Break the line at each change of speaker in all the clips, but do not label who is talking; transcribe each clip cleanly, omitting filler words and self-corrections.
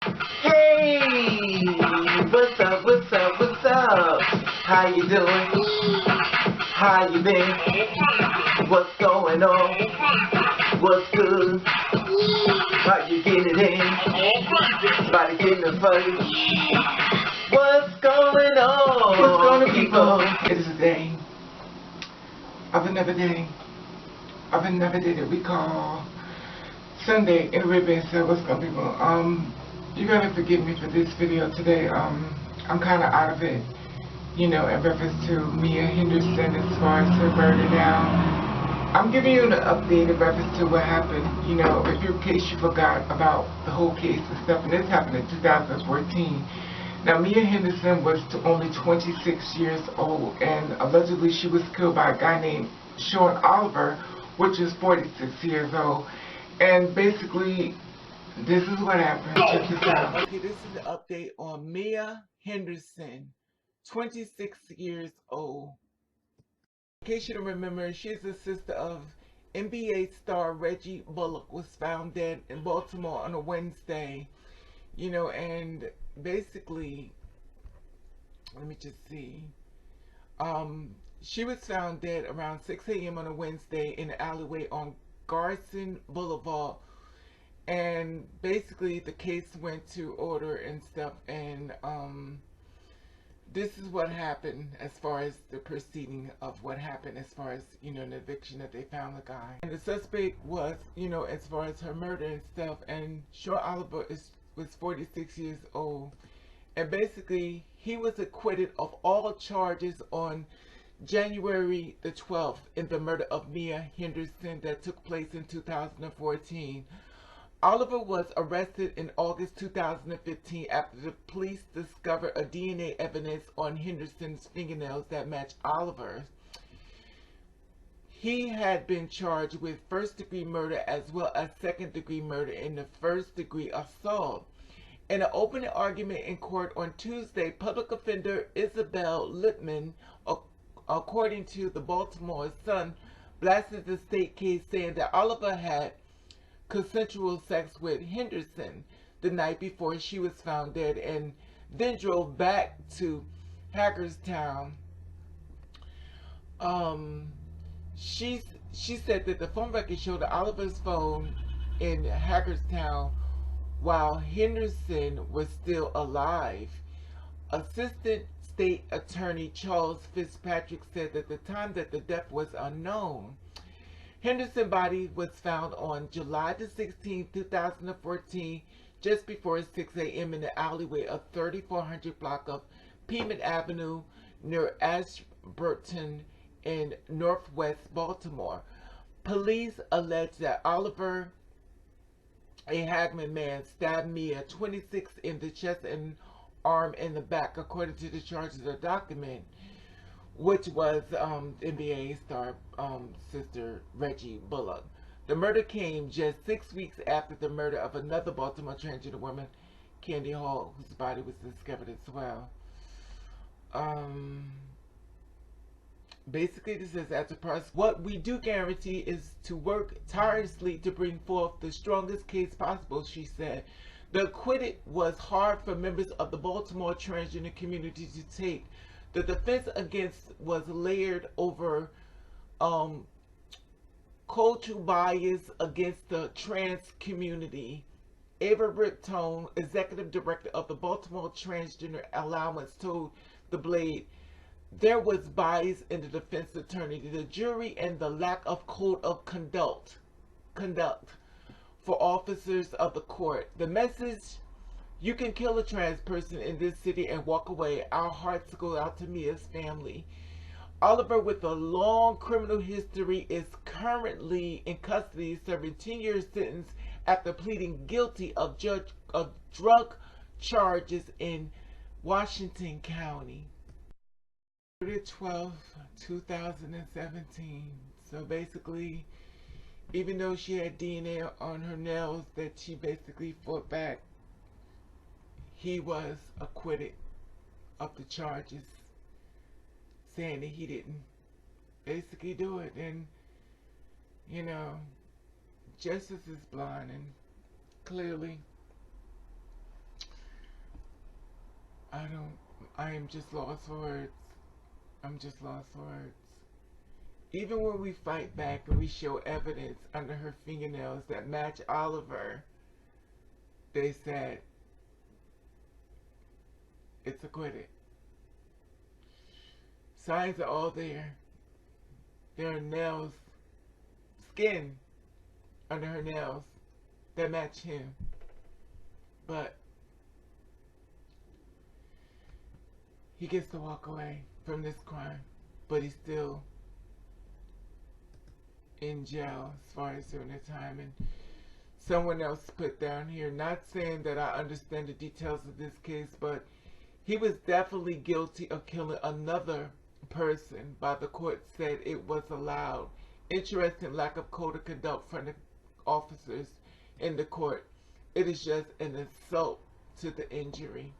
Hey, what's up, what's up, what's up? How you doing? How you been? What's going on? What's good? How you getting it in? Body getting the fuzzy. What's going on? What's going on, people? It is a day of another day of another day that we call Sunday in Ribbon. So what's going on, people? You gotta forgive me for this video today. I'm kind of out of it, you know, in reference to Mia Henderson as far as her murder now. I'm giving you an update in reference to what happened, you know, in case you forgot about the whole case and stuff, and this happened in 2014. Now, Mia Henderson was only 26 years old, and allegedly she was killed by a guy named Shawn Oliver, which is 46 years old. And basically, this is what happened. Check this out. Okay, this is the update on Mia Henderson, 26 years old. In case you don't remember, she's the sister of NBA star Reggie Bullock, was found dead in Baltimore on a Wednesday. You know, and basically, let me just see. She was found dead around 6 a.m. on a Wednesday in the alleyway on Garrison Boulevard. And basically the case went to order and stuff, and this is what happened as far as the proceeding of what happened as far as, you know, an eviction, that they found the guy. And the suspect was, you know, as far as her murder and stuff, and Shawn Oliver was 46 years old. And basically he was acquitted of all charges on January the 12th in the murder of Mia Henderson that took place in 2014. Oliver was arrested in August 2015 after the police discovered a DNA evidence on Henderson's fingernails that matched Oliver's. He had been charged with first-degree murder as well as second-degree murder in the first-degree assault. In an opening argument in court on Tuesday, public offender Isabel Lippman, according to the Baltimore Sun, blasted the state case, saying that Oliver had consensual sex with Henderson the night before she was found dead, and then drove back to Hagerstown. She said that the phone record showed Oliver's phone in Hagerstown while Henderson was still alive. Assistant State Attorney Charles Fitzpatrick said that the time that the death was unknown. Henderson's body was found on July the 16th, 2014, just before 6 a.m. in the alleyway of 3400 block of Piedmont Avenue near Ashburton in Northwest Baltimore. Police allege that Oliver, a Hagman man, stabbed Mia, 26, in the chest and arm in the back, according to the charges of the document, which was NBA star sister Reggie Bullock. The murder came just 6 weeks after the murder of another Baltimore transgender woman, Candy Hall, whose body was discovered as well. Basically, this is as a process. What we do guarantee is to work tirelessly to bring forth the strongest case possible, she said. The acquitted was hard for members of the Baltimore transgender community to take. The defense against was layered over cultural bias against the trans community. Ava Riptone, executive director of the Baltimore Transgender Allowance, told The Blade there was bias in the defense attorney, the jury, and the lack of code of conduct for officers of the court. The message: you can kill a trans person in this city and walk away. Our hearts go out to Mia's family. Oliver, with a long criminal history, is currently in custody, serving 10-year sentence after pleading guilty of drug charges in Washington County. 12, 2017. So basically, even though she had DNA on her nails that she basically fought back, he was acquitted of the charges, saying that he didn't basically do it. And, you know, justice is blind, and clearly
I am just lost for words. I'm just lost for words. Even when we fight back and we show evidence under her fingernails that match Oliver, they said it's acquitted. Signs are all there. There are nails, skin under her nails that match him. But he gets to walk away from this crime, but he's still in jail as far as during the time. And someone else put down here, not saying that I understand the details of this case, but he was definitely guilty of killing another person, by the court said it was allowed. Interesting lack of code of conduct from the officers in the court. It is just an insult to the injury.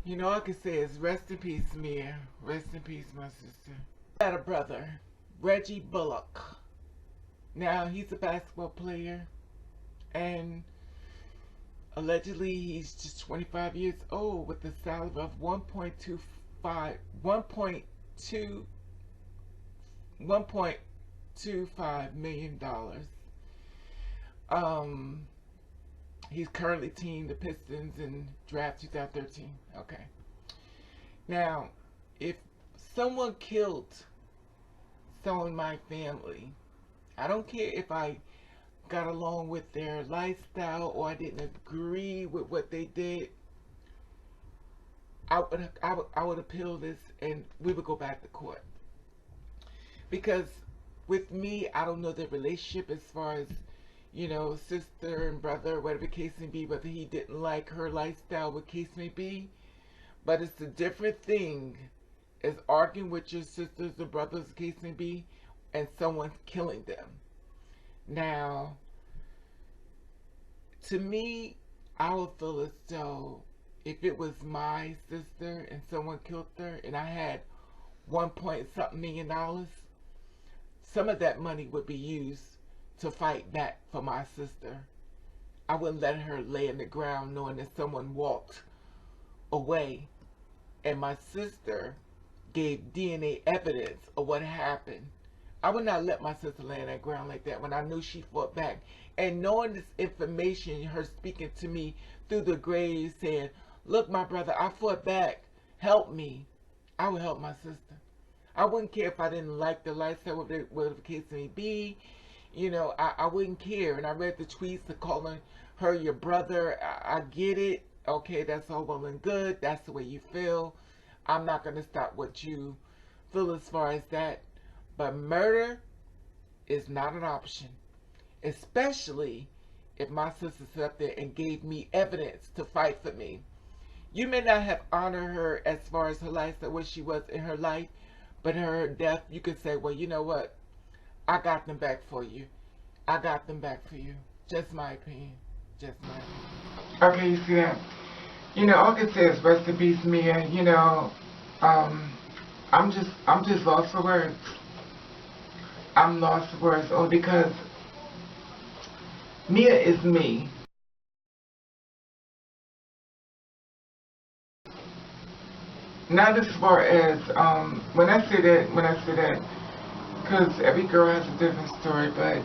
You know, all I can say is rest in peace, Mia. Rest in peace, my sister. I had a brother, Reggie Bullock. Now, he's a basketball player, and allegedly he's just 25 years old with a salary of $1.25 million. He's currently teaming the Pistons in draft 2013. Okay. Now, if someone killed someone in my family, I don't care if I got along with their lifestyle or I didn't agree with what they did, I would appeal this and we would go back to court. Because with me, I don't know the relationship as far as, you know, sister and brother, whatever the case may be, whether he didn't like her lifestyle, what case may be. But it's a different thing as arguing with your sisters or brothers, the case may be, and someone's killing them. Now, to me, I would feel as though if it was my sister and someone killed her and I had $1.something million, some of that money would be used to fight back for my sister. I wouldn't let her lay in the ground knowing that someone walked away and my sister gave DNA evidence of what happened. I would not let my sister lay in that ground like that when I knew she fought back. And knowing this information, her speaking to me through the grave saying, look, my brother, I fought back. Help me. I would help my sister. I wouldn't care if I didn't like the lifestyle, whatever the case may be. You know, I wouldn't care. And I read the tweets of calling her your brother. I get it. Okay, that's all well and good. That's the way you feel. I'm not going to stop what you feel as far as that. But murder is not an option. Especially if my sister sat up there and gave me evidence to fight for me. You may not have honored her as far as her lifestyle, what she was in her life, but in her death, you could say, well, you know what? I got them back for you. I got them back for you. Just my opinion. Just my opinion. Okay, you see that? You know, all I can say is rest in peace, Mia. You know, I'm just lost for words. I'm lost for words only because Mia is me. Not as far as, when I say that, because every girl has a different story, but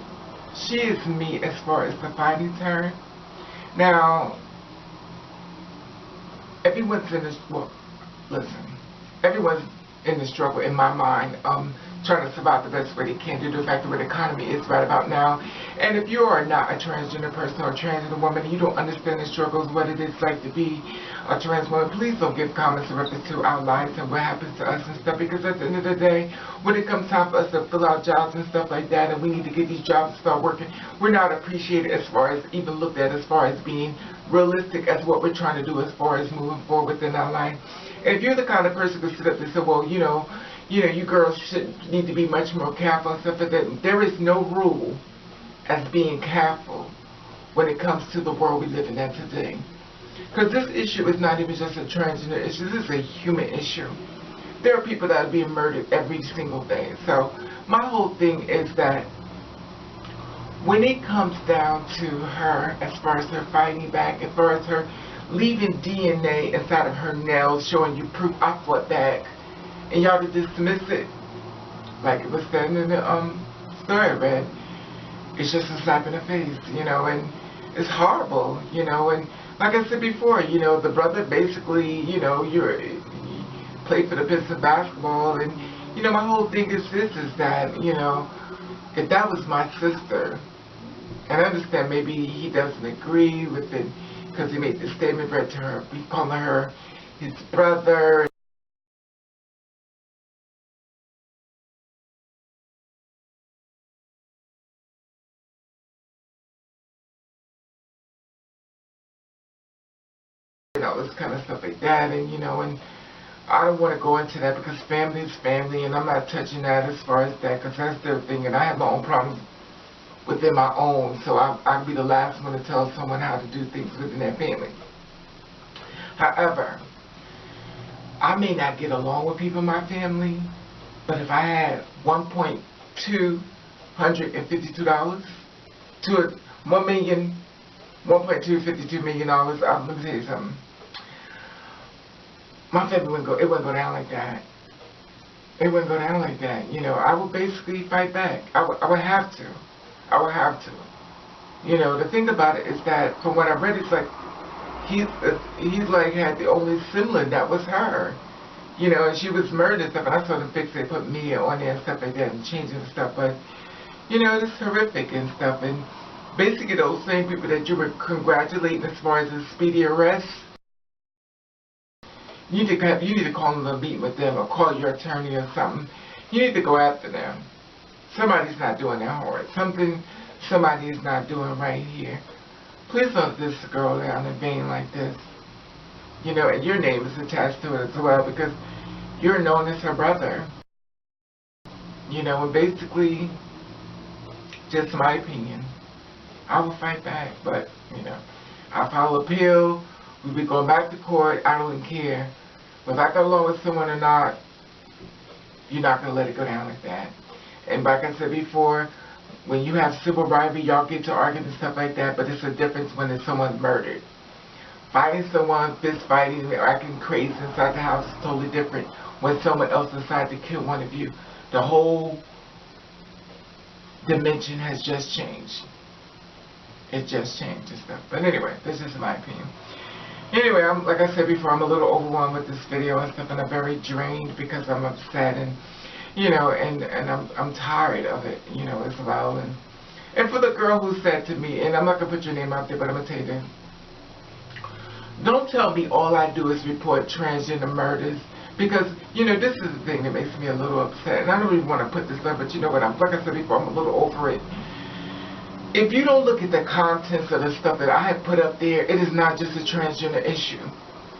she is me as far as the fighting turn. Now, everyone's in this, well, listen, everyone's in the struggle in my mind, trying to survive the best way they can due to the fact that where the economy is right about now. And if you are not a transgender person or a transgender woman and you don't understand the struggles, what it is like to be a trans woman, please don't give comments in reference to our lives and what happens to us and stuff, because at the end of the day, when it comes time for us to fill out jobs and stuff like that, and we need to get these jobs and start working, we're not appreciated as far as even looked at as far as being realistic as what we're trying to do as far as moving forward within our life. And if you're the kind of person who sit up and say, well, you know, you girls need to be much more careful and stuff like that. There is no rule as being careful when it comes to the world we live in today. Because this issue is not even just a transgender issue. This is a human issue. There are people that are being murdered every single day. So my whole thing is that when it comes down to her, as far as her fighting back, as far as her leaving DNA inside of her nails, showing you proof. I fought back, and y'all to dismiss it like it was said in the story I read. It's just a slap in the face, you know, and it's horrible, you know. And like I said before, you know, the brother basically, you know, you played for the Pistons basketball, and you know, my whole thing is this: is that, you know, if that was my sister, and I understand maybe he doesn't agree with it because he made the statement read to her, he calling her his brother. And all this kind of stuff like that, and you know, and I don't want to go into that because family is family, and I'm not touching that as far as that, because that's their thing, and I have my own problems within my own, so I'll be the last one to tell someone how to do things within their family. However, I may not get along with people in my family, but if I had $1.252 to $1.252 million, let me tell you something. My family wouldn't go down like that. It wouldn't go down like that. You know, I would basically fight back. I would have to. I would have to. You know, the thing about it is that from what I read, it's like he's like had the only sibling that was her. You know, and she was murdered and stuff, and I saw them fix it, put Mia on there and stuff like that, and changing and stuff, but you know, it's horrific and stuff. And basically those same people that you were congratulating as far as a speedy arrest, you need to call them a meet with them, or call your attorney or something. You need to go after them. Somebody's not doing their homework. Somebody is not doing right here. Please don't diss a girl down the vein like this. You know, and your name is attached to it as well, because you're known as her brother. You know, and basically, just my opinion, I will fight back, but, you know, I'll file appeal, we'll be going back to court, I don't even care. But if I go along with someone or not, you're not going to let it go down like that. And like I said before, when you have civil rivalry, y'all get to arguing and stuff like that, but it's a difference when it's someone murdered. Fighting someone, fist fighting, or acting crazy inside the house is totally different when someone else decides to kill one of you. The whole dimension has just changed. It just changed and stuff. But anyway, this is my opinion. Anyway, like I said before, I'm a little overwhelmed with this video and stuff, and I'm very drained because I'm upset, and you know, and I'm tired of it, you know, as well. And for the girl who said to me, and I'm not gonna put your name out there, but I'm gonna tell you this. Don't tell me all I do is report transgender murders, because, you know, this is the thing that makes me a little upset. And I don't even want to put this up, but you know what, like I said before, I'm a little over it. If you don't look at the contents of the stuff that I have put up there, it is not just a transgender issue.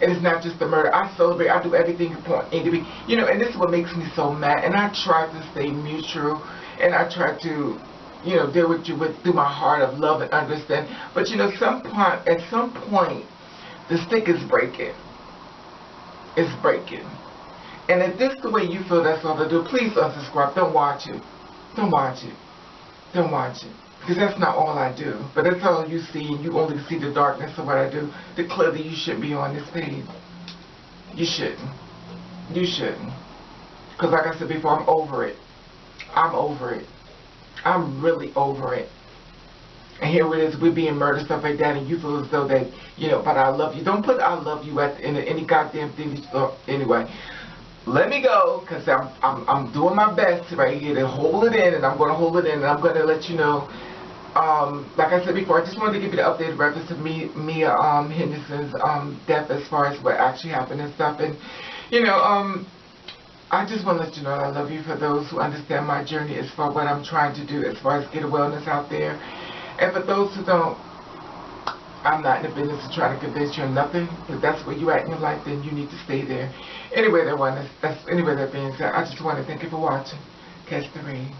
It is not just a murder. I celebrate, I do everything you point A to B. You know, and this is what makes me so mad. And I try to stay neutral, and I try to, you know, deal with you through my heart of love and understand. But, you know, at some point, the stick is breaking. It's breaking. And if this is the way you feel that's all to do, please unsubscribe. Don't watch it. Don't watch it. Don't watch it. Because that's not all I do. But that's all you see, and you only see the darkness of what I do. Then clearly you shouldn't be on this page. You shouldn't. You shouldn't. Because like I said before, I'm over it. I'm over it. I'm really over it. And here it is, we're being murdered, stuff like that, and you feel as though that, you know, but I love you. Don't put I love you at the end of any goddamn thing. Anyway, let me go, because I'm doing my best right here to hold it in, and I'm going to hold it in, and I'm going to let you know. Like I said before, I just wanted to give you the updated reference to Mia Henderson's death as far as what actually happened and stuff. And, you know, I just want to let you know that I love you, for those who understand my journey as far as what I'm trying to do as far as get a wellness out there. And for those who don't, I'm not in the business of trying to convince you of nothing. If that's where you at in your life, then you need to stay there. Anyway, that being said, I just want to thank you for watching. Catch the rain.